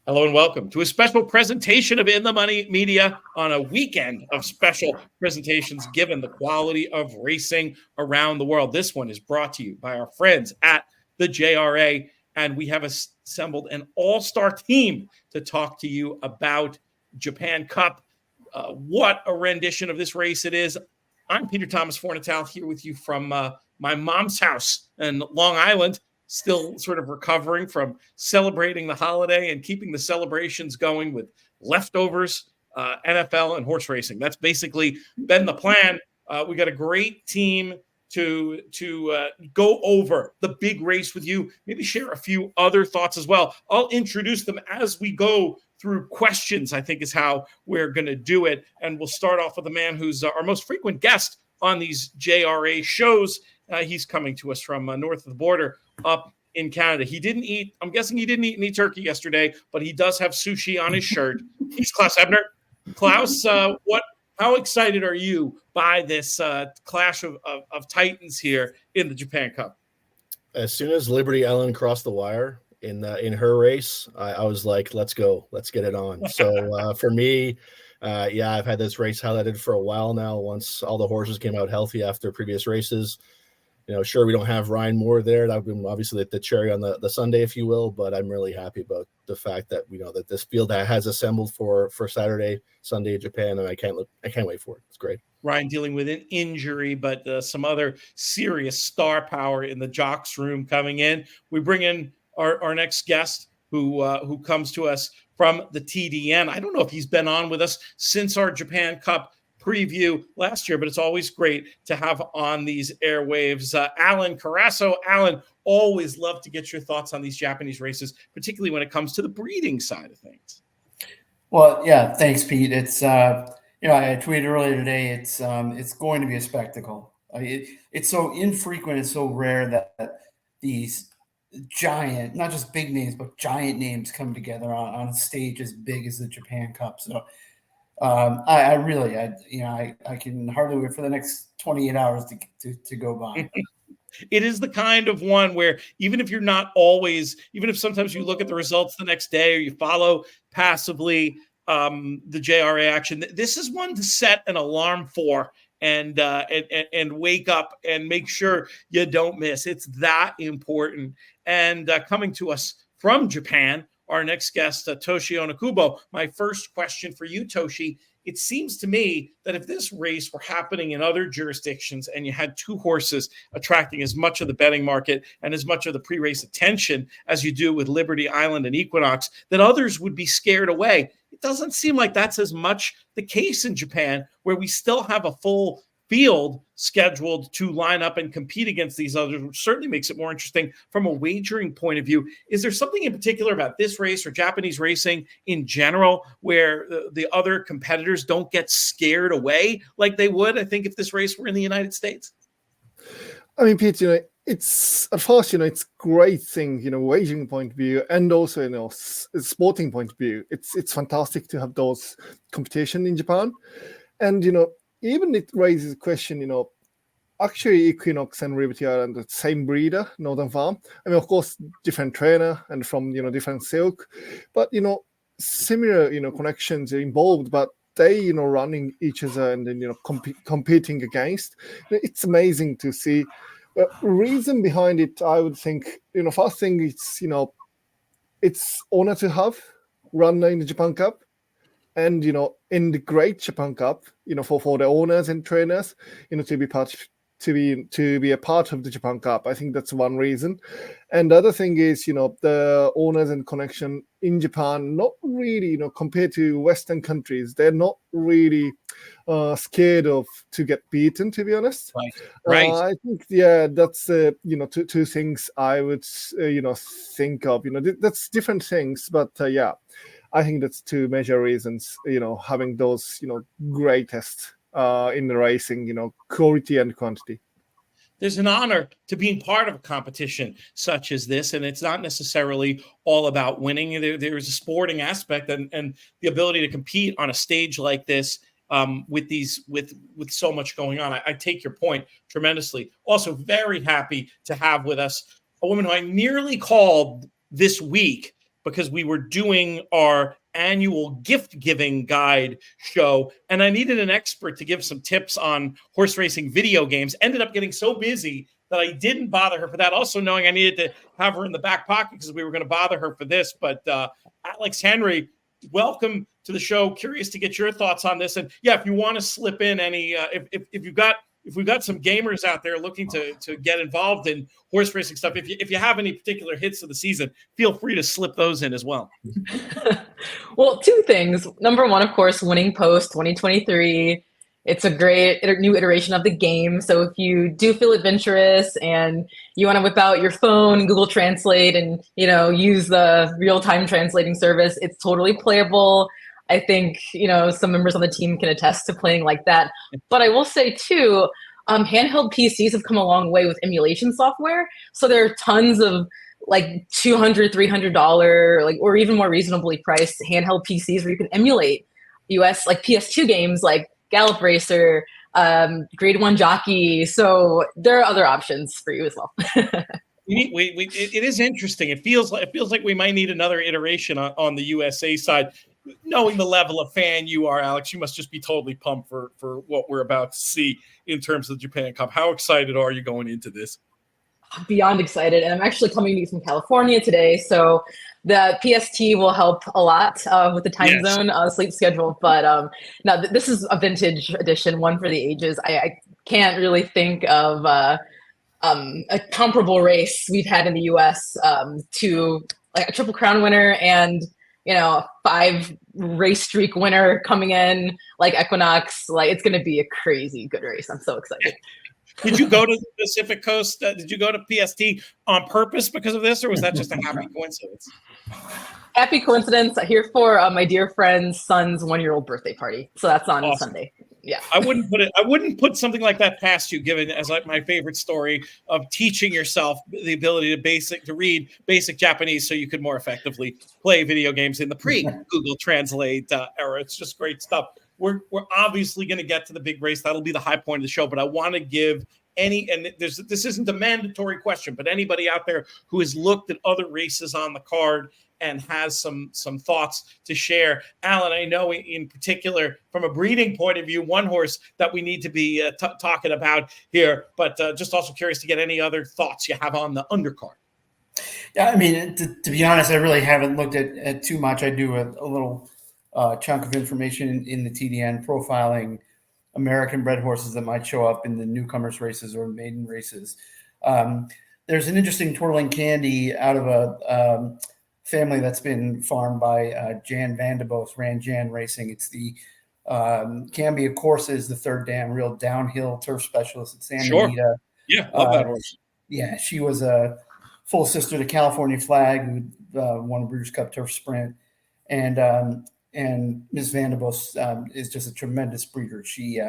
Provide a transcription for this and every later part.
Hello and welcome to a special presentation of In the Money Media on a weekend of special presentations given the quality of racing around the world. This one is brought to you by our friends at the JRA, and we have assembled an all-star team to talk to you about Japan Cup. What a rendition of this race it is. I'm Peter Thomas Fornatal here with you from my mom's house in Long Island. Still sort of recovering from celebrating the holiday and keeping the celebrations going with leftovers, NFL, and horse racing. That's basically been the plan. We got a great team to go over the big race with you, maybe share a few other thoughts as well. I'll introduce them as we go through questions, I think is how we're going to do it. And we'll start off with the man who's our most frequent guest on these JRA shows. He's coming to us from north of the border up in Canada. I'm guessing he didn't eat any turkey yesterday, but he does have sushi on his shirt. He's Klaus Ebner. Klaus, how excited are you by this clash of titans here in the Japan Cup? As soon as Liberty Ellen crossed the wire in her race, I was like, let's go. Let's get it on. So for me, I've had this race highlighted for a while now. Once all the horses came out healthy after previous races, sure, we don't have Ryan Moore there. That would be obviously the cherry on the Sunday, if you will. But I'm really happy about the fact that that this field has assembled for Saturday, Sunday in Japan, and I can't wait for it. It's great. Ryan dealing with an injury, but some other serious star power in the jocks room coming in. We bring in our next guest who comes to us from the TDN. I don't know if he's been on with us since our Japan Cup preview last year, but it's always great to have on these airwaves. Alan Carasso. Alan, always love to get your thoughts on these Japanese races, particularly when it comes to the breeding side of things. Well, yeah, thanks, Pete. It's I tweeted earlier today. It's going to be a spectacle. It's so infrequent and so rare that these giant, not just big names, but giant names come together on a stage as big as the Japan Cup. So I can hardly wait for the next 28 hours to go by. It is the kind of one where even if sometimes you look at the results the next day or you follow passively the JRA action, this is one to set an alarm for and wake up and make sure you don't miss. It's that important. And coming to us from Japan, our next guest, Toshi Onikubo. My first question for you, Toshi. It seems to me that if this race were happening in other jurisdictions and you had two horses attracting as much of the betting market and as much of the pre-race attention as you do with Liberty Island and Equinox, that others would be scared away. It doesn't seem like that's as much the case in Japan, where we still have a full field scheduled to line up and compete against these others, which certainly makes it more interesting from a wagering point of view. Is there something in particular about this race or Japanese racing in general where the other competitors don't get scared away like they would, I think, if this race were in the United States? I mean, Pete, it's at first, it's great thing, wagering point of view, and also, sporting point of view. It's fantastic to have those competition in Japan. And, even it raises a question, actually Equinox and Liberty are the same breeder, Northern Farm. I mean, of course, different trainer and from, different silk, but, similar, connections are involved, but they, running each other and then, competing against. It's amazing to see. The reason behind it, I would think, first thing, it's honor to have runner in the Japan Cup. And, in the great Japan Cup, for the owners and trainers, to be a part of the Japan Cup. I think that's one reason. And the other thing is, the owners and connection in Japan, not really, compared to Western countries, they're not really scared to get beaten, to be honest. Right. I think, that's, two things I would, think of. That's different things, but I think that's two major reasons, having those, greatest in the racing, quality and quantity. There's an honor to being part of a competition such as this, and it's not necessarily all about winning. There's a sporting aspect and the ability to compete on a stage like this with so much going on. I take your point tremendously. Also, very happy to have with us a woman who I nearly called this week, because we were doing our annual gift giving guide show, and I needed an expert to give some tips on horse racing video games. Ended up getting so busy that I didn't bother her for that, also knowing I needed to have her in the back pocket because we were going to bother her for this. But Alex Henry, welcome to the show. Curious to get your thoughts on this. And yeah, if you want to slip in any, if we've got some gamers out there looking to get involved in horse racing stuff, if you have any particular hits of the season, feel free to slip those in as well. Well, two things. Number one, of course, Winning Post 2023. It's a great new iteration of the game. So if you do feel adventurous and you want to whip out your phone, Google Translate, and use the real-time translating service, it's totally playable. I think some members on the team can attest to playing like that. But I will say too, handheld PCs have come a long way with emulation software. So there are tons of like $200, $300, or even more reasonably priced handheld PCs where you can emulate US like PS2 games like Gallop Racer, Grade 1 Jockey. So there are other options for you as well. It is interesting. It feels like we might need another iteration on the USA side. Knowing the level of fan you are, Alex, you must just be totally pumped for what we're about to see in terms of the Japan Cup. How excited are you going into this? Beyond excited. And I'm actually coming to you from California today. So the PST will help a lot with the time zone sleep schedule. But now this is a vintage edition, one for the ages. I can't really think of a comparable race we've had in the US to like a Triple Crown winner and 5 race streak winner coming in like Equinox. Like it's going to be a crazy good race. I'm so excited. Did you go to the Pacific Coast? Did you go to PST on purpose because of this, or was that just a happy coincidence? Happy coincidence. Here for my dear friend's son's 1-year-old birthday party. So that's on Sunday. Yeah. I wouldn't put something like that past you, given as like my favorite story of teaching yourself the ability to read basic Japanese so you could more effectively play video games in the pre-Google Translate era. It's just great stuff. We're obviously going to get to the big race. That'll be the high point of the show, but I want to give this isn't a mandatory question, but anybody out there who has looked at other races on the card and has some thoughts to share. Alan, I know in particular, from a breeding point of view, one horse that we need to be talking about here, but just also curious to get any other thoughts you have on the undercard. Yeah, I mean, to be honest, I really haven't looked at too much. I do a little chunk of information in the TDN profiling American bred horses that might show up in the newcomers races or maiden races. There's an interesting twirling candy out of a family that's been farmed by Jan Vandeboth, ran Jan Racing. It's the Cambia Corsa is the third dam, real downhill turf specialist at Santa Anita. Yeah, love that horse. Yeah, she was a full sister to California Flag, who won a Breeders' Cup Turf Sprint. And Ms. Vandeboth is just a tremendous breeder. She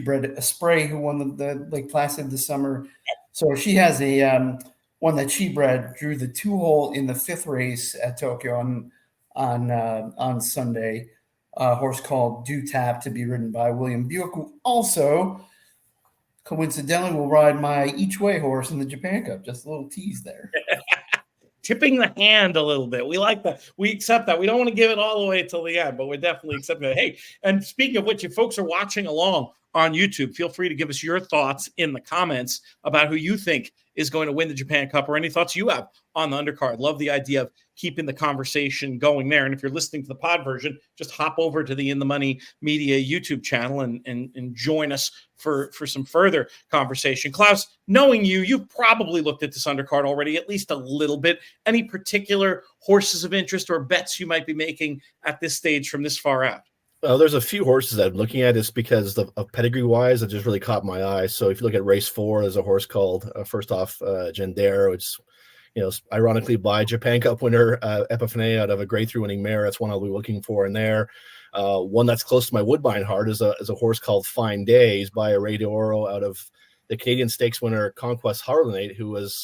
bred a Spray who won the Lake Placid this summer. So she has a one that she bred, drew the 2-hole in the 5th race at Tokyo on Sunday. A horse called Do Tap, to be ridden by William Buick, who also coincidentally will ride my each way horse in the Japan Cup. Just a little tease there. Tipping the hand a little bit. We like that. We accept that. We don't want to give it all the way till the end, but we're definitely accepting it. Hey, and speaking of which, if folks are watching along on YouTube, feel free to give us your thoughts in the comments about who you think is going to win the Japan Cup or any thoughts you have on the undercard. Love the idea of keeping the conversation going there. And if you're listening to the pod version, just hop over to the In the Money Media YouTube channel and join us for some further conversation. Klaus, knowing you've probably looked at this undercard already, at least a little bit. Any particular horses of interest or bets you might be making at this stage from this far out? Well, there's a few horses that I'm looking at just because of pedigree-wise that just really caught my eye. So if you look at race 4, there's a horse called, first off, Gendero. It's, ironically by Japan Cup winner Epiphany out of a grade 3 winning mare. That's one I'll be looking for in there. One that's close to my Woodbine heart is a horse called Fine Days by a Ray d'Oro out of the Canadian Stakes winner Conquest Harlanate, who was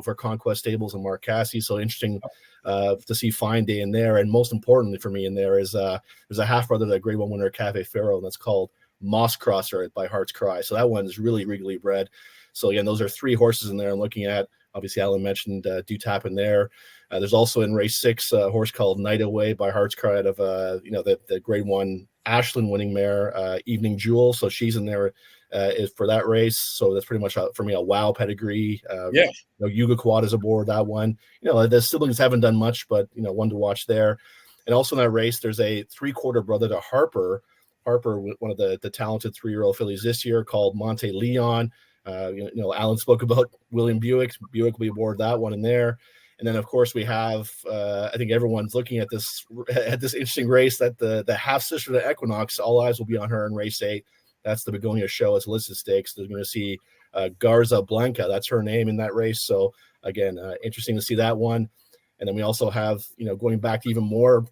for Conquest Stables and Mark Cassidy. So interesting to see Fine Day in there. And most importantly for me in there is there's a half brother to grade 1 winner Cafe Pharaoh, and that's called Moss Crosser by Heart's Cry. So that one is really regally bred. So again, those are 3 horses in there I'm looking at. obviously Alan mentioned do tap in there. There's also in race 6 a horse called Night Away by Heart's Cry out of the grade 1 Ashland winning mare, Evening Jewel. So she's in there is for that race. So that's pretty much for me a wow pedigree. Yuga Quad is aboard that one. The siblings haven't done much, but one to watch there. And also in that race, there's a 3/4 brother to Harper, one of the talented 3-year-old fillies this year, called Monte Leon. Alan spoke about William Buick. Buick will be aboard that one in there. And then, of course, we have, I think everyone's looking at this interesting race that the half-sister to Equinox, all eyes will be on her in race 8. That's the Begonia Show. It's listed stakes. They're going to see Garza Blanca. That's her name in that race. So, again, interesting to see that one. And then we also have, going back to even more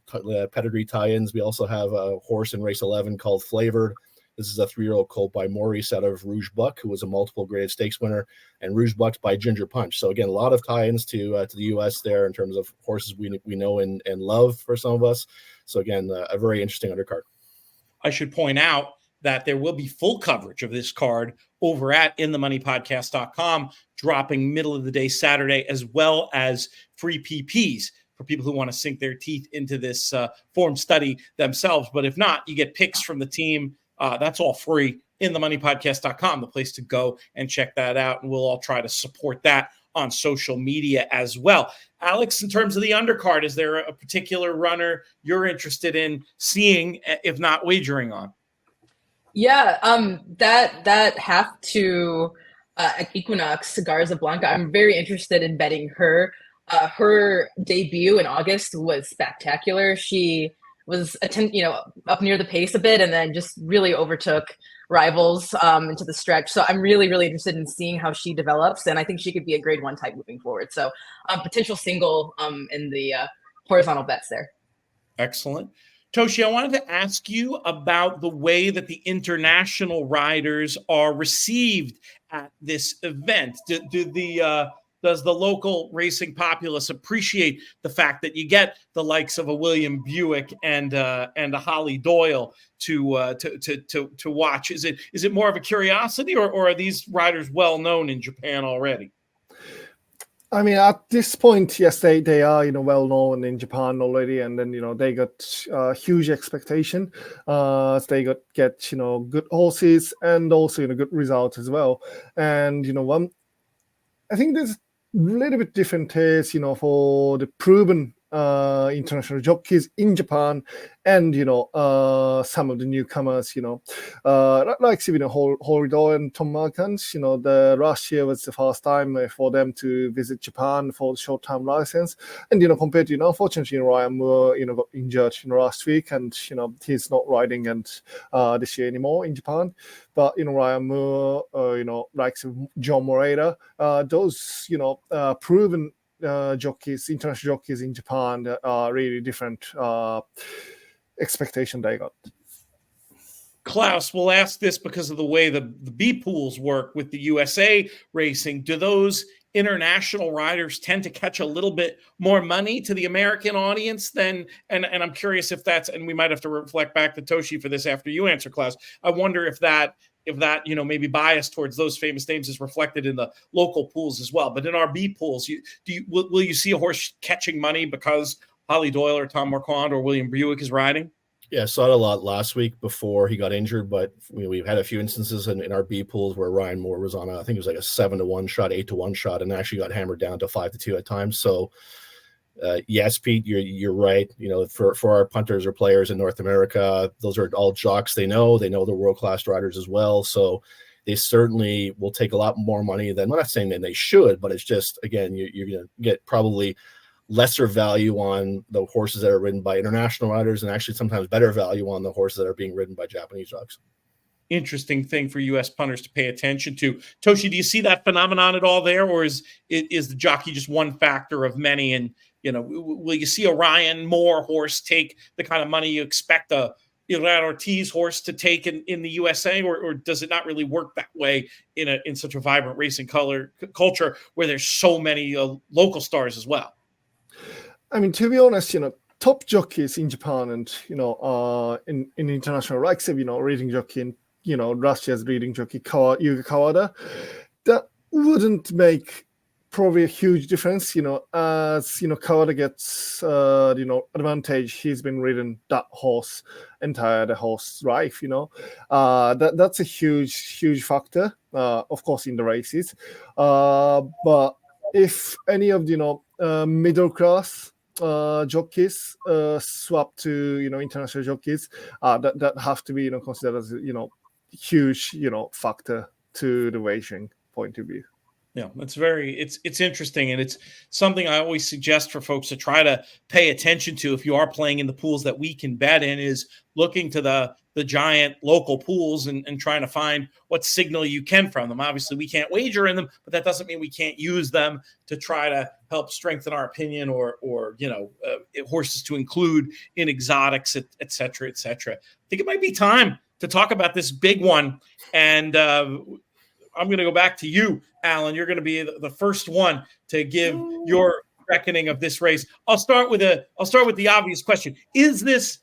pedigree tie-ins, we also have a horse in race 11 called Flavored. This is a 3-year-old colt by Maurice out of Rouge Buck, who was a multiple graded stakes winner, and Rouge Buck by Ginger Punch. So again, a lot of tie-ins to the U.S. there in terms of horses we know and love for some of us. So again, a very interesting undercard. I should point out that there will be full coverage of this card over at inthemoneypodcast.com, dropping middle of the day Saturday, as well as free PPs for people who want to sink their teeth into this form study themselves. But if not, you get picks from the team. That's all free. InTheMoneyPodcast.com, the place to go and check that out. And we'll all try to support that on social media as well. Alex, in terms of the undercard, is there a particular runner you're interested in seeing, if not wagering on? Yeah, that half to Equinox, Garza Blanca, I'm very interested in betting her. Her debut in August was spectacular. She was up near the pace a bit and then just really overtook rivals into the stretch. So I'm really, really interested in seeing how she develops, and I think she could be a grade 1 type moving forward. So potential single in the horizontal bets there. Excellent. Toshi, I wanted to ask you about the way that the international riders are received at this event. Does the local racing populace appreciate the fact that you get the likes of a William Buick and a Holly Doyle to watch? Is it more of a curiosity, or are these riders well known in Japan already? I mean, at this point, yes, they are well known in Japan already, and then they got huge expectation. They get good horses and also good results as well. And I think there's a little bit different taste, for the proven international jockeys in Japan, and some of the newcomers, like Horido and Tom Markans. The last year was the first time for them to visit Japan for the short-term license, and compared to unfortunately Ryan Moore got injured last week, and he's not riding and this year anymore in Japan. But Ryan Moore, likes John Moreira, those proven jockeys, international jockeys in Japan, are really different expectation they got. Klaus, we'll ask this because of the way the B pools work with the USA racing. Do those international riders tend to catch a little bit more money to the American audience than, and I'm curious if that's, and we might have to reflect back to Toshi for this after you answer, Klaus. I wonder if that maybe bias towards those famous names is reflected in the local pools as well. But in our B pools, will you see a horse catching money because Holly Doyle or Tom Marquand or William Buick is riding? Yeah, I saw it a lot last week before he got injured, but we've had a few instances in our B pools where Ryan Moore was on I think it was like a 7-1 shot, 8-1 shot, and actually got hammered down to 5-2 at times. So yes, Pete, you're right. For our punters or players in North America, those are all jocks. They know the world-class riders as well. So they certainly will take a lot more money than, I'm not saying that they should, but it's just, again, you're going to get probably lesser value on the horses that are ridden by international riders, and actually sometimes better value on the horses that are being ridden by Japanese jocks. Interesting thing for U.S. punters to pay attention to. Toshi, do you see that phenomenon at all there, or is the jockey just one factor of many? And will you see a Ryan Moore horse take the kind of money you expect a Ilan Ortiz horse to take in the USA, or does it not really work that way in such a vibrant racing culture where there's so many local stars as well? I mean, to be honest, top jockeys in Japan and in international, like say leading jockey and Russia's leading jockey Yuga Kawada, that wouldn't make probably a huge difference, as Kawada gets advantage. He's been ridden that horse the horse life, that's a huge factor, of course, in the races. But if any of the middle class jockeys swap to international jockeys, that have to be considered as huge factor to the wagering point of view. Yeah, it's interesting, and it's something I always suggest for folks to try to pay attention to if you are playing in the pools that we can bet in, is looking to the giant local pools and trying to find what signal you can from them. Obviously, we can't wager in them, but that doesn't mean we can't use them to try to help strengthen our opinion or horses to include in exotics, et cetera, et cetera. I think it might be time to talk about this big one, and I'm going to go back to you, Alan. You're going to be the first one to give your reckoning of this race. I'll start with the obvious question: Is this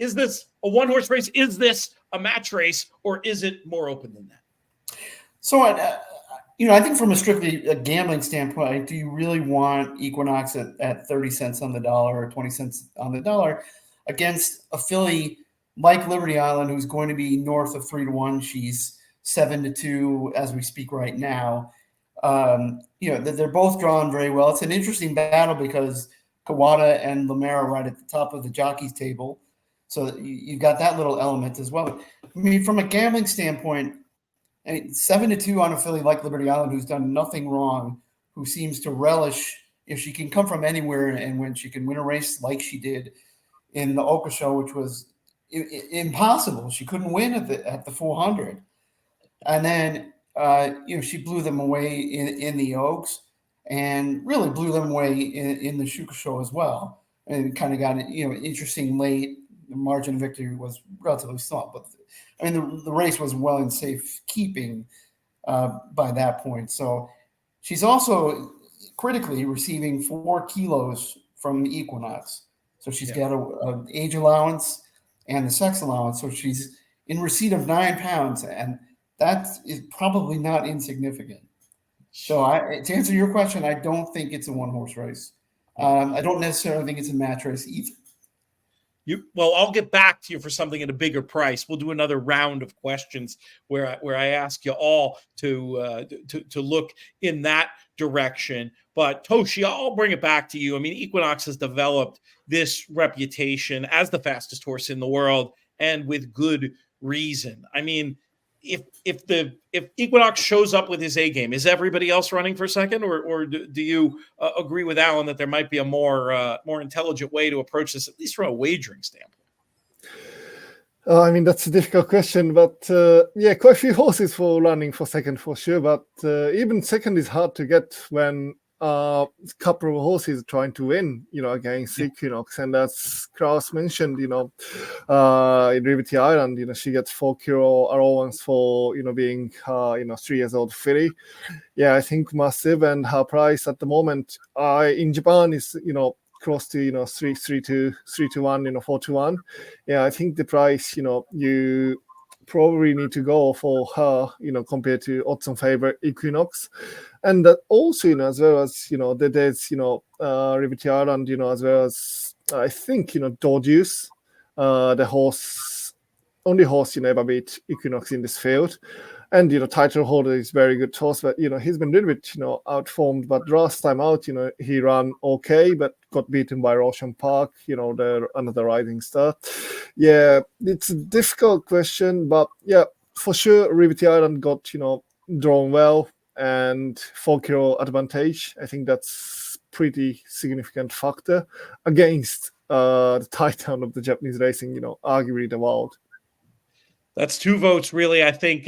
a one-horse race? Is this a match race, or is it more open than that? So, I think from a strictly gambling standpoint, do you really want Equinox at 30 cents on the dollar or 20 cents on the dollar against a filly like Liberty Island, who's going to be north of 3-1? She's 7-2 as we speak right now. They're both drawn very well. It's an interesting battle because Kawada and Lamera right at the top of the jockeys table. So you've got that little element as well. I mean, from a gambling standpoint, 7-2 on a filly like Liberty Island, who's done nothing wrong, who seems to relish if she can come from anywhere, and when she can win a race like she did in the Oka show, which was impossible. She couldn't win at the 400. And then, she blew them away in the Oaks, and really blew them away in the Shuka show as well. And kind of got interesting late. The margin of victory was relatively small, but I mean, the race was well in safe keeping by that point. So she's also critically receiving 4 kilos from Equinox. So she's got a age allowance and the sex allowance. So she's in receipt of 9 pounds, and that is probably not insignificant. So to answer your question, I don't think it's a one-horse race. I don't necessarily think it's a match race either. Well, I'll get back to you for something at a bigger price. We'll do another round of questions where I ask you all to look in that direction. But Toshi, I'll bring it back to you. I mean, Equinox has developed this reputation as the fastest horse in the world, and with good reason. I mean, if Equinox shows up with his A game, is everybody else running for second, or do you agree with Alan that there might be a more intelligent way to approach this, at least from a wagering standpoint? I mean, that's a difficult question, but quite a few horses for running for second for sure. But even second is hard to get when a couple of horses trying to win, against Equinox. And as Klaus mentioned, in Liberty Island, she gets 4 kilo allowance for, being, 3 years old filly. Yeah, I think massive. And her price at the moment in Japan is, close to, 3-1, 4-1. Yeah, I think the price, you probably need to go for her, compared to odds-on favorite Equinox. And that also, as well as, there's, Liberty Island, as well as, I think, Dordeus, the only horse, ever beat Equinox in this field. And, title holder is very good horse, but, he's been a little bit, outformed. But last time out, he ran okay, but got beaten by Roshan Park, another rising star. Yeah, it's a difficult question, but yeah, for sure, Liberty Island got, drawn well and 4 kilo advantage. I think that's pretty significant factor against the titan of the Japanese racing, arguably the world. That's 2 votes, really, I think,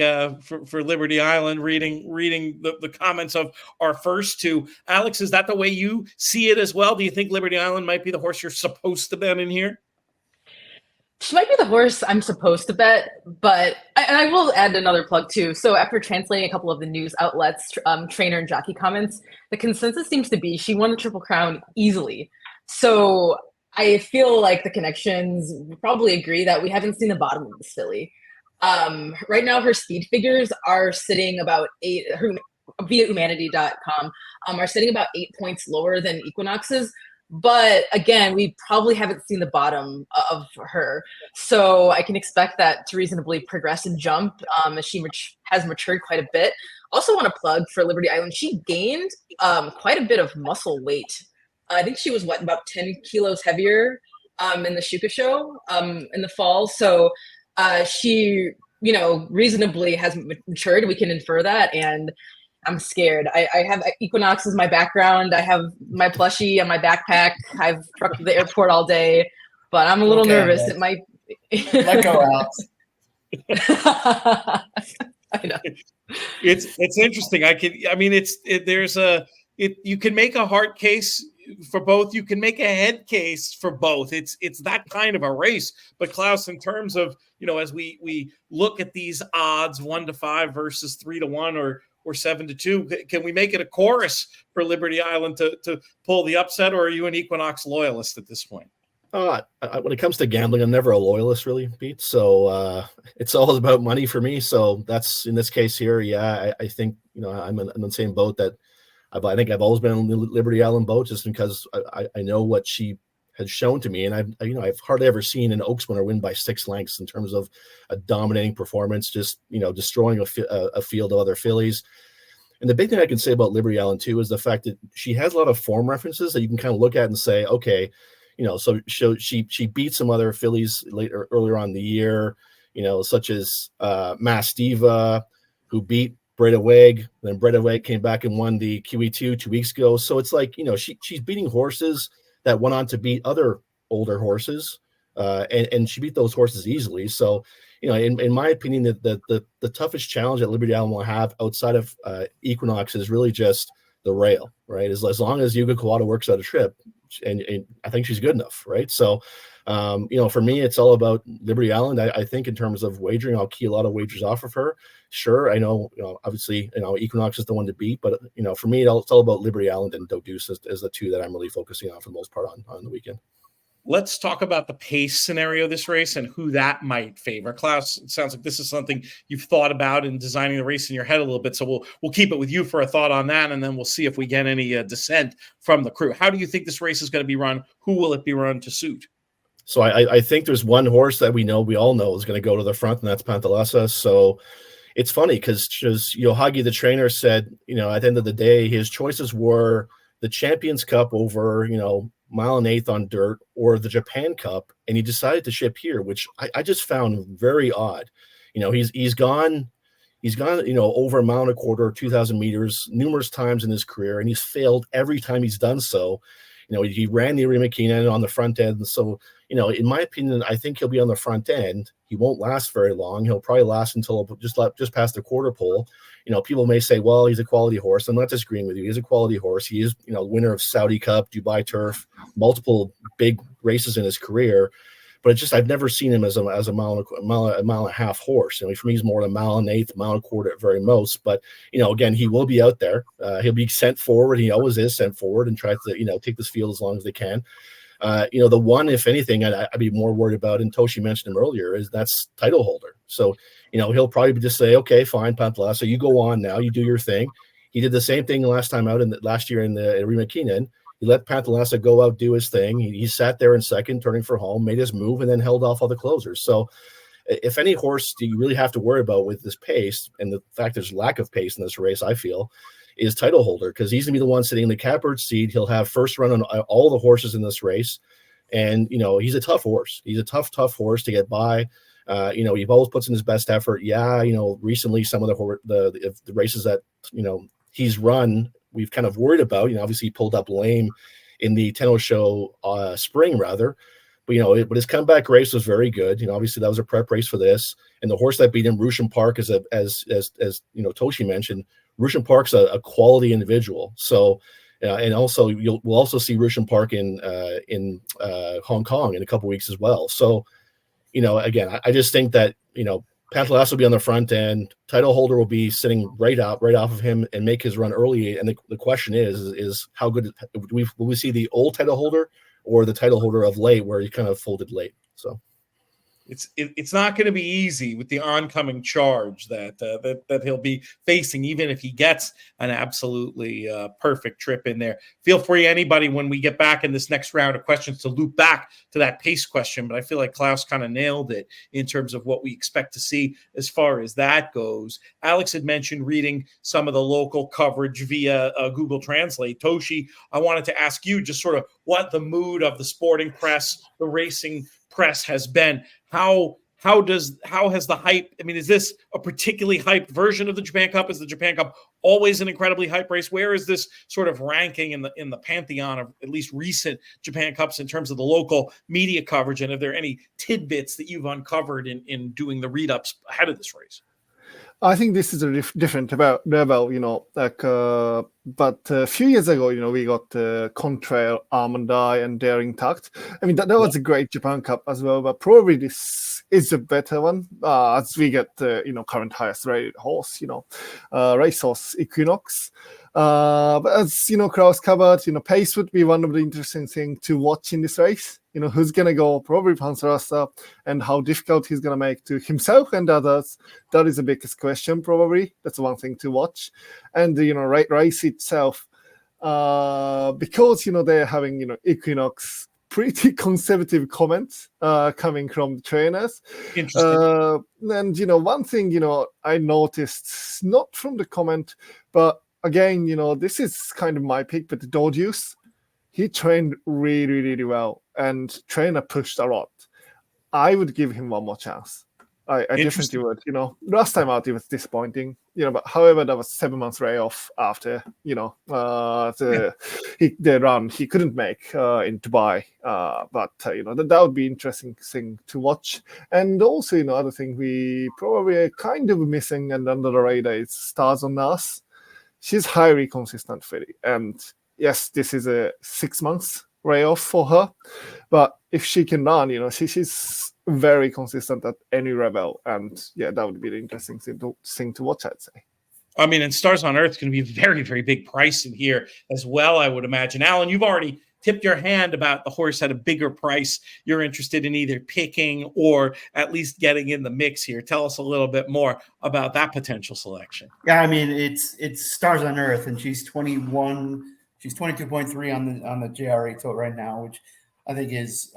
for Liberty Island, reading the comments of our first 2. Alex, is that the way you see it as well? Do you think Liberty Island might be the horse you're supposed to bet in here? She might be the horse I'm supposed to bet, but I will add another plug too. So after translating a couple of the news outlets, trainer and jockey comments, the consensus seems to be she won the Triple Crown easily. So I feel like the connections probably agree that we haven't seen the bottom of this filly. Right now, her speed figures are sitting about 8. Her via humanity.com are sitting about 8 points lower than Equinox's. But again, we probably haven't seen the bottom of her. So I can expect that to reasonably progress and jump as she has matured quite a bit. Also want to plug for Liberty Island. She gained quite a bit of muscle weight. I think she was, about 10 kilos heavier in the Shuka show in the fall. So she, reasonably has matured. We can infer that. And I'm scared. I have Equinox as my background. I have my plushie and my backpack. I've trucked to the airport all day, but I'm a little nervous. It might let go out. I know. It's interesting. You can make a heart case for both. You can make a head case for both. It's that kind of a race. But Klaus, in terms of, as we look at these odds 1-5 versus 3-1 or 7-2, can we make it a chorus for Liberty Island to pull the upset, or are you an Equinox loyalist at this point? When it comes to gambling, I'm never a loyalist, really, Pete. So it's all about money for me. So that's in this case here. Yeah, I think I'm in the same boat that I think I've always been on the Liberty Island boat, just because I know what she has shown to me, and I've hardly ever seen an Oaks winner win by 6 lengths in terms of a dominating performance, just destroying a field of other fillies. And the big thing I can say about Liberty Island too is the fact that she has a lot of form references that you can kind of look at and say, okay, so she beat some other fillies earlier on in the year, such as Mass Diva, who beat Breda Weg. Then Breda Weg came back and won the QE2 2 weeks ago. So it's like, she's beating horses that went on to beat other older horses, and she beat those horses easily. So, in my opinion, the toughest challenge that Liberty Island will have outside of Equinox is really just the rail, right? As long as Yuga Kawada works out a trip, and I think she's good enough, right? So, for me, it's all about Liberty Island. I think in terms of wagering, I'll key a lot of wagers off of her. Sure, I know, obviously, Equinox is the one to beat, but for me, it's all about Liberty Island and Doduce as the two that I'm really focusing on for the most part on the weekend. Let's talk about the pace scenario of this race and who that might favor. Klaus, it sounds like this is something you've thought about in designing the race in your head a little bit. So we'll keep it with you for a thought on that, and then we'll see if we get any dissent from the crew. How do you think this race is going to be run? Who will it be run to suit? So I think there's one horse that we all know is going to go to the front, and that's Pantalasa. So it's funny because Yohagi, the trainer, said, at the end of the day, his choices were the Champions Cup over, mile and eighth on dirt, or the Japan Cup, and he decided to ship here, which I just found very odd. He's gone over a mile and a quarter, 2,000 meters numerous times in his career, and he's failed every time he's done so. He ran the Arima Keenan on the front end, and so in my opinion, I think he'll be on the front end. He won't last very long. He'll probably last until just past the quarter pole. People may say, well, he's a quality horse. I'm not disagreeing with you. He's a quality horse. He is, winner of Saudi Cup, Dubai Turf, multiple big races in his career. But I've never seen him as a mile and a half horse. For me, he's more than a mile and eighth, mile and a quarter at very most. But again, he will be out there. He'll be sent forward. He always is sent forward and tries to take this field as long as they can. The one, if anything, I'd be more worried about, and Toshi mentioned him earlier, is that's title holder. So, he'll probably just say, okay, fine, Pantalasa, so you go on now, you do your thing. He did the same thing last year in the Arima Keenan. He let Pantalasa go out, do his thing. He sat there in second, turning for home, made his move, and then held off all the closers. So if any horse do you really have to worry about with this pace, and the fact there's lack of pace in this race, I feel, is title holder, because he's going to be the one sitting in the catbird seat. He'll have first run on all the horses in this race. And, he's a tough horse. He's a tough horse to get by. He always puts in his best effort. Yeah, recently some of the races that, he's run, we've kind of worried about. Obviously he pulled up lame in the Tenno show spring, rather. But, but his comeback race was very good. Obviously that was a prep race for this. And the horse that beat him, Rushan Park, as Toshi mentioned, Rushan Park's a quality individual. So, and also we'll also see Rushan Park in Hong Kong in a couple of weeks as well. So, again, I just think that Pantalasa will be on the front end. Title holder will be sitting right off of him and make his run early. And the question is how good will we see the old title holder or the title holder of late, where he kind of folded late? So. it's not going to be easy with the oncoming charge that he'll be facing, even if he gets an absolutely perfect trip in there. Feel free, anybody, when we get back in this next round of questions, to loop back to that pace question. But I feel like Klaus kind of nailed it in terms of what we expect to see as far as that goes. Alex had mentioned reading some of the local coverage via Google Translate. Toshi, I wanted to ask you just sort of what the mood of the sporting press, the racing press has been. How has the hype? I mean, is this a particularly hyped version of the Japan Cup? Is the Japan Cup always an incredibly hyped race? Where is this sort of ranking in the pantheon of at least recent Japan Cups in terms of the local media coverage? And are there any tidbits that you've uncovered in doing the read ups ahead of this race? I think this is a different level, but a few years ago, we got Contrail, Almond Eye, and Daring Tact. I mean, that was a great Japan Cup as well, but probably this is a better one as we get, current highest rated horse, racehorse Equinox. But as, Klaus covered, pace would be one of the interesting things to watch in this race. Who's going to go, probably Panzerasta, and how difficult he's going to make to himself and others. That is the biggest question, probably. That's one thing to watch. And, race itself, because, they're having, Equinox pretty conservative comments coming from trainers. Interesting. And, one thing, I noticed, not from the comment, but again, this is kind of my pick, but the Dodius, he trained really, really well, and trainer pushed a lot. I would give him one more chance. I definitely would. Last time out, it was disappointing. But however, that was 7 months layoff after, the run he couldn't make in Dubai. But that would be interesting thing to watch. And also, other thing we probably are kind of missing and under the radar is Stars on Us. She's highly consistent filly, and yes, this is a 6 months layoff for her, but if she can run, she's very consistent at any level, and that would be the interesting thing to watch, I'd say. I mean, and Stars on Earth is going to be a very, very big price in here as well, I would imagine. Alan, you've already tipped your hand about the horse at a bigger price. You're interested in either picking or at least getting in the mix here. Tell us a little bit more about that potential selection. Yeah, I mean, it's Stars on Earth, and she's 21. She's 22.3 on the JRA total right now, which I think is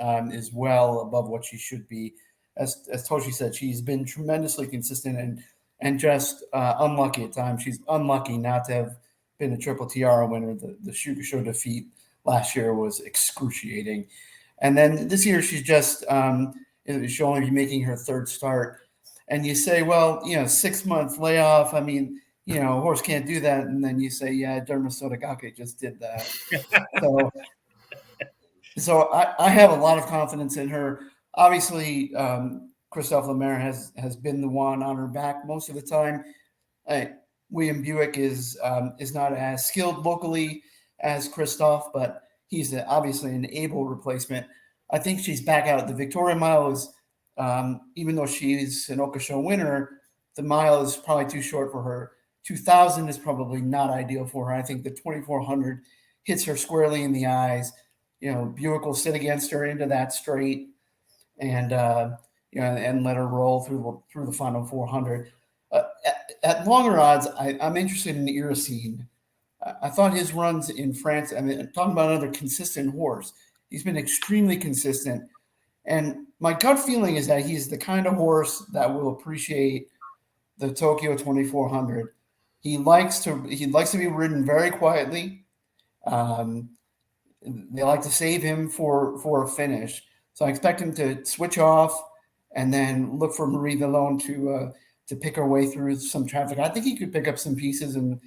well above what she should be. As Toshi said, she's been tremendously consistent and just unlucky at times. She's unlucky not to have been a Triple Tiara winner. The Shukusho defeat last year was excruciating. And then this year she's just she'll only be making her third start. And you say, well, 6 month layoff. I mean, a horse can't do that. And then you say, yeah, Derma Sotogake just did that. So I have a lot of confidence in her. Obviously, Christophe Lemaire has been the one on her back most of the time. William Buick is not as skilled locally as Christophe, but he's obviously an able replacement. I think she's back out. The Victoria Mile is, even though she's an Oka Show winner, the mile is probably too short for her. 2,000 is probably not ideal for her. I think the 2,400 hits her squarely in the eyes. Buick will sit against her into that straight, and and let her roll through the final 400. At longer odds, I'm interested in Iracine. I thought his runs in France. I mean, talking about another consistent horse. He's been extremely consistent, and my gut feeling is that he's the kind of horse that will appreciate the Tokyo 2400. He likes to be ridden very quietly. They like to save him for a finish. So I expect him to switch off and then look for Marie Vallone to pick her way through some traffic. I think he could pick up some pieces, and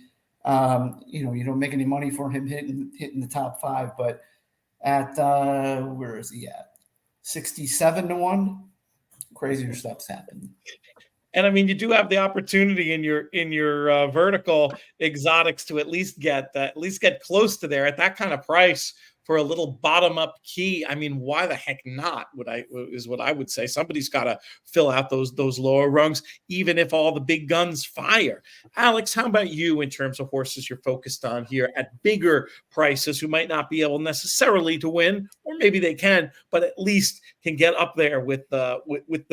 you don't make any money for him hitting the top 5. But at where is he at? 67-1. Crazier stuff's happened. And I mean, you do have the opportunity in your vertical exotics to at least get close to there at that kind of price for a little bottom-up key. I mean, why the heck not? Is what I would say. Somebody's got to fill out those lower rungs, even if all the big guns fire. Alex, how about you in terms of horses you're focused on here at bigger prices who might not be able necessarily to win, or maybe they can, but at least can get up there with the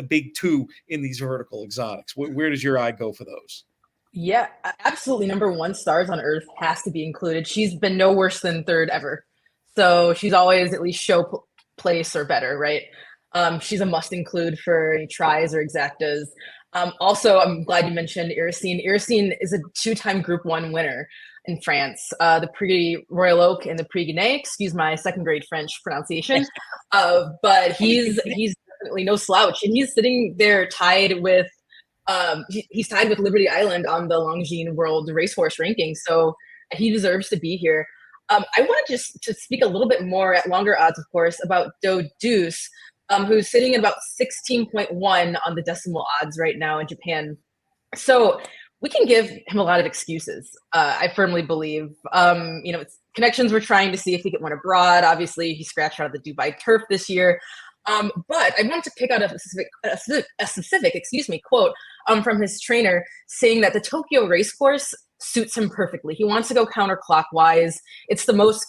big two in these vertical exotics? Where does your eye go for those? Yeah, absolutely. Number one, Stars on Earth has to be included. She's been no worse than third ever. So she's always at least show place or better, right? She's a must include for any tries or exactas. Also, I'm glad you mentioned Iracine. Iracine is a 2-time Group 1 winner in France, the Prix Royal Oak and the Prix Guinée. Excuse my second grade French pronunciation. But he's definitely no slouch. And he's sitting there tied with he's tied with Liberty Island on the Longines World Racehorse ranking, so he deserves to be here. I want just to speak a little bit more at longer odds, of course, about Do Deuce, who's sitting at about 16.1 on the decimal odds right now in Japan. So we can give him a lot of excuses, I firmly believe. Connections were trying to see if he could win abroad. Obviously, he scratched out of the Dubai Turf this year. But I wanted to pick out a specific quote from his trainer saying that the Tokyo racecourse suits him perfectly. He wants to go counterclockwise. It's the most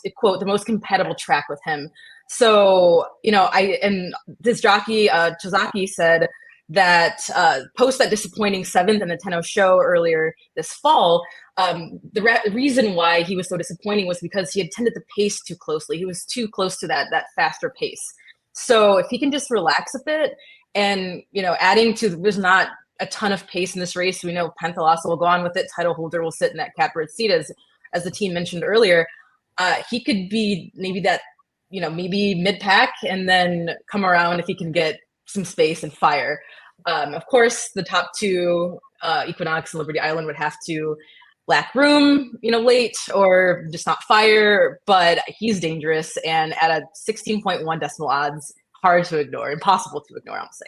compatible track with him. So, this jockey, Chizaki, said that post that disappointing 7th in the Tenno show earlier this fall, the reason why he was so disappointing was because he had tended the pace too closely. He was too close to that faster pace. So if he can just relax a bit and, adding to, there's not a ton of pace in this race. We know Penthalasso will go on with it. Title holder will sit in that catbird seat as the team mentioned earlier. He could be maybe that, maybe mid-pack and then come around if he can get some space and fire. Of course, the top two, Equinox and Liberty Island, would have to lack room, late or just not fire, but he's dangerous. And at a 16.1 decimal odds, hard to ignore, impossible to ignore, I'll say.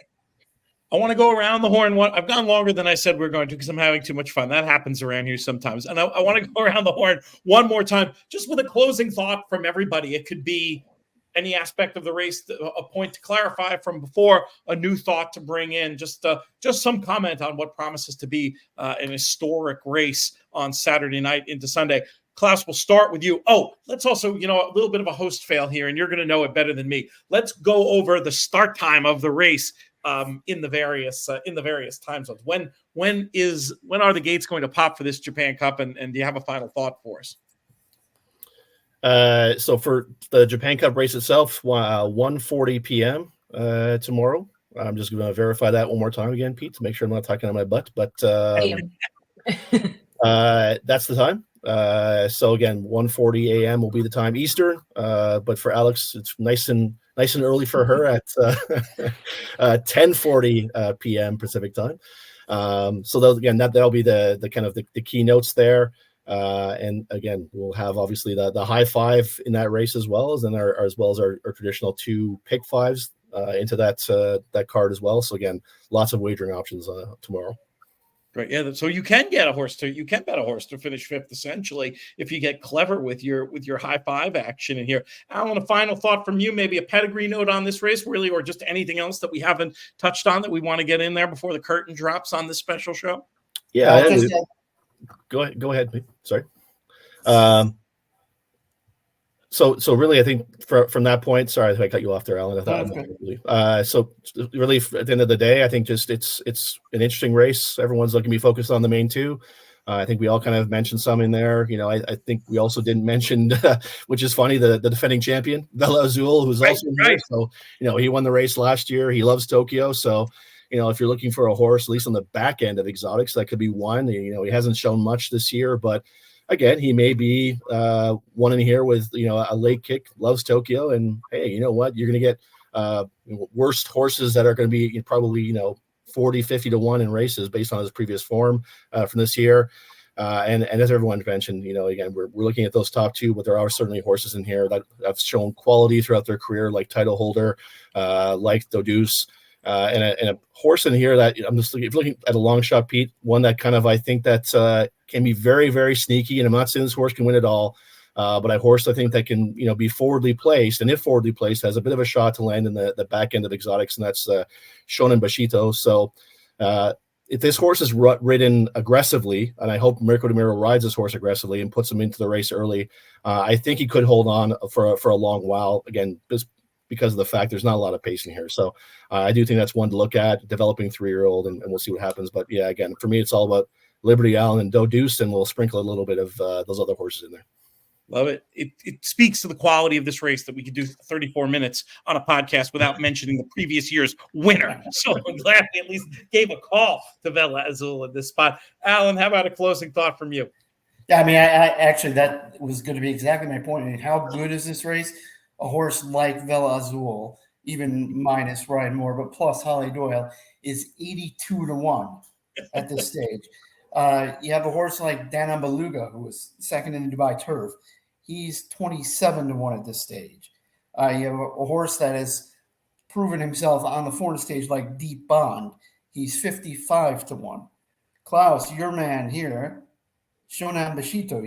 I want to go around the horn. I've gone longer than I said we're going to because I'm having too much fun. That happens around here sometimes. And I want to go around the horn one more time, just with a closing thought from everybody. It could be any aspect of the race, a point to clarify from before, a new thought to bring in, just some comment on what promises to be an historic race on Saturday night into Sunday. Klaus, we'll start with you. Oh, let's also, a little bit of a host fail here, and you're going to know it better than me. Let's go over the start time of the race in the various time zones. When are the gates going to pop for this Japan Cup, and do you have a final thought for us? So for the Japan Cup race itself, 1:40 p.m. Tomorrow. I'm just going to verify that one more time again, Pete, to make sure I'm not talking on my butt. But that's the time. So again, 1:40 a.m. will be the time Eastern. But for Alex, it's nice and early for her at 10:40 p.m. Pacific time. So that'll be the kind of the keynotes there. And again, we'll have obviously the high five in that race as well as our traditional 2 pick fives into that card as well. So again, lots of wagering options tomorrow. Great, yeah. So you can bet a horse to finish 5th essentially if you get clever with your high five action in here. Alan, a final thought from you, maybe a pedigree note on this race, really, or just anything else that we haven't touched on that we want to get in there before the curtain drops on this special show. Yeah. Go ahead. Sorry. So really, I think from that point, sorry if I cut you off there, Alan. So really, at the end of the day, I think just it's an interesting race. Everyone's looking to be focused on the main 2. I think we all kind of mentioned some in there. I think we also didn't mention, which is funny, the defending champion, Bella Azul, who's also in there. So he won the race last year. He loves Tokyo. So if you're looking for a horse, at least on the back end of exotics, that could be one. He hasn't shown much this year, but again, he may be one in here with, a late kick, loves Tokyo. And hey, you know what? You're going to get worst horses that are going to be probably, 40, 50 to 1 in races based on his previous form from this year. And as everyone mentioned, again, we're looking at those top 2, but there are certainly horses in here that have shown quality throughout their career, like Title Holder, like Dodeuce. And a horse in here that I'm just looking at a long shot, Pete, one that kind of I think that can be very, very sneaky. And I'm not saying this horse can win it all, But a horse I think that can, be forwardly placed, and if forwardly placed, has a bit of a shot to land in the back end of exotics, and that's Shonen Bashito. So if this horse is ridden aggressively, and I hope Mirko de Miro rides this horse aggressively and puts him into the race early, I think he could hold on for a long while. Again, just because of the fact there's not a lot of pacing here. So I do think that's one to look at, developing 3-year-old, and we'll see what happens. But yeah, again, for me, it's all about Liberty Allen and Deuce, and we'll sprinkle a little bit of those other horses in there. Love it. It speaks to the quality of this race that we could do 34 minutes on a podcast without mentioning the previous year's winner. So I'm glad we at least gave a call to Vela Azul at this spot. Alan, how about a closing thought from you? Yeah, I mean, I actually, that was going to be exactly my point. I mean, how good is this race? A horse like Vela Azul, even minus Ryan Moore, but plus Holly Doyle, is 82-1 at this stage. You have a horse like Dana Beluga, who was second in the Dubai Turf. He's 27-1 at this stage. You have a horse that has proven himself on the foreign stage like Deep Bond. He's 55-1. Klaus, your man here, Shonan Bashito.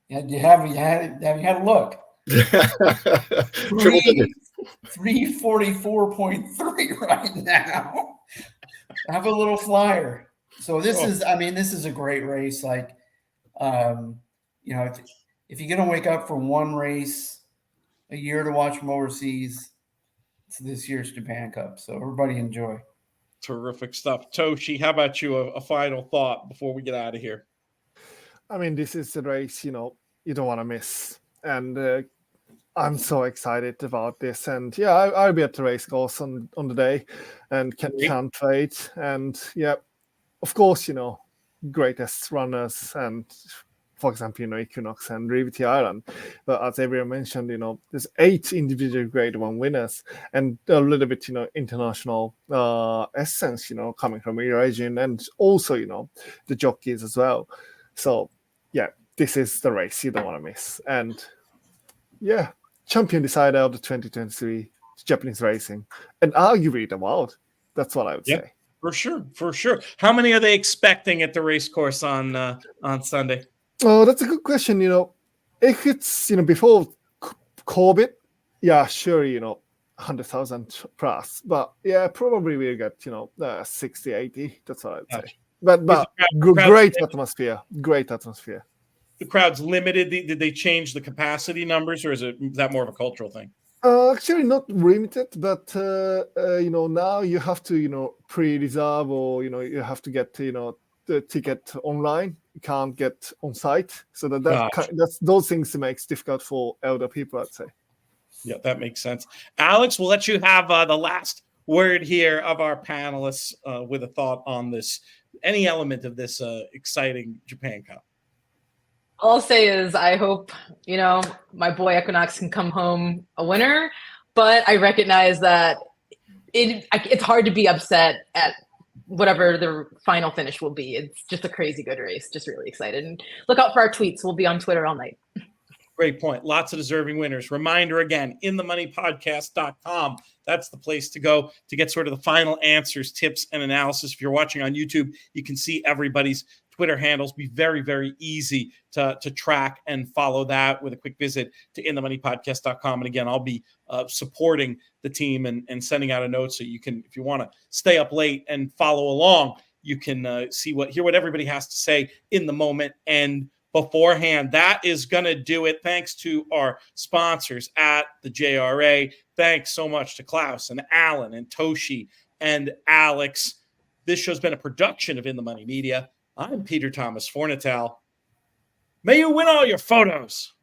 Have you had a look? 344.3 right now. Have a little flyer. So this is a great race. Like, if you're gonna wake up for one race a year to watch from overseas, it's this year's Japan Cup. So everybody enjoy. Terrific stuff. Toshi, how about you? A final thought before we get out of here. I mean, this is a race, you don't want to miss. And I'm so excited about this. And yeah, I'll be at the race course on the day and can't wait. And yeah, of course, greatest runners and, for example, Equinox and Rivity Island. But as everyone mentioned, there's 8 individual grade 1 winners and a little bit, international essence, coming from Eurasian, and also, the jockeys as well. So yeah, this is the race you don't want to miss. And yeah, champion decider of the 2023 Japanese racing, and arguably the world. That's what I would say. For sure. How many are they expecting at the race course on Sunday? Oh, that's a good question. If it's before COVID, yeah, sure, 100,000 plus. But yeah, probably we'll get 60, 80. That's what I would say. But great atmosphere. Great atmosphere. The crowd's limited. Did they change the capacity numbers, or is that more of a cultural thing? Actually, not limited, but now you have to pre-reserve, or you have to get the ticket online. You can't get on site, so that's those things makes difficult for elder people, I'd say. Yeah, that makes sense. Alex, we'll let you have the last word here of our panelists with a thought on this, any element of this exciting Japan Cup. All I'll say is I hope, my boy Equinox can come home a winner, but I recognize that it's hard to be upset at whatever the final finish will be. It's just a crazy good race. Just really excited. And look out for our tweets. We'll be on Twitter all night. Great point. Lots of deserving winners. Reminder again, inthemoneypodcast.com. That's the place to go to get sort of the final answers, tips, and analysis. If you're watching on YouTube, you can see everybody's Twitter handles. Be very, very easy to track and follow that with a quick visit to inthemoneypodcast.com. And again, I'll be supporting the team and sending out a note so you can, if you want to stay up late and follow along, you can hear what everybody has to say in the moment and beforehand. That is going to do it. Thanks to our sponsors at the JRA. Thanks so much to Klaus and Alan and Toshi and Alex. This show's been a production of In the Money Media. I'm Peter Thomas Fornatel. May you win all your photos.